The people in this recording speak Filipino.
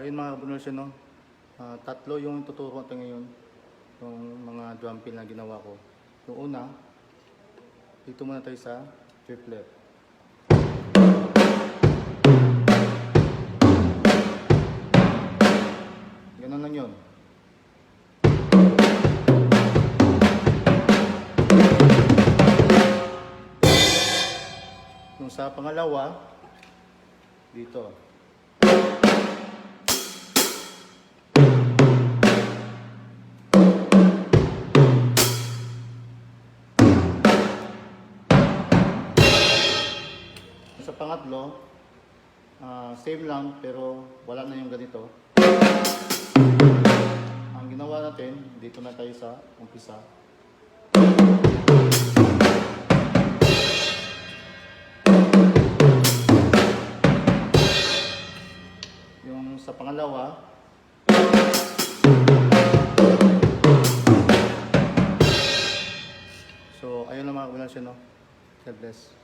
Ayun mga kabunolsyon, no? Tatlo yung tuturo ko ngayon. Yung mga drum fill na ginawa ko. Yung una, dito muna tayo sa triplet. Ganun lang yun. Yung sa pangalawa, dito. Sa pangatlo, same lang pero wala na yung ganito. Ang ginawa natin, dito na tayo sa umpisa. Yung sa pangalawa, so ayun lang mga kabunolsyon, no? God bless.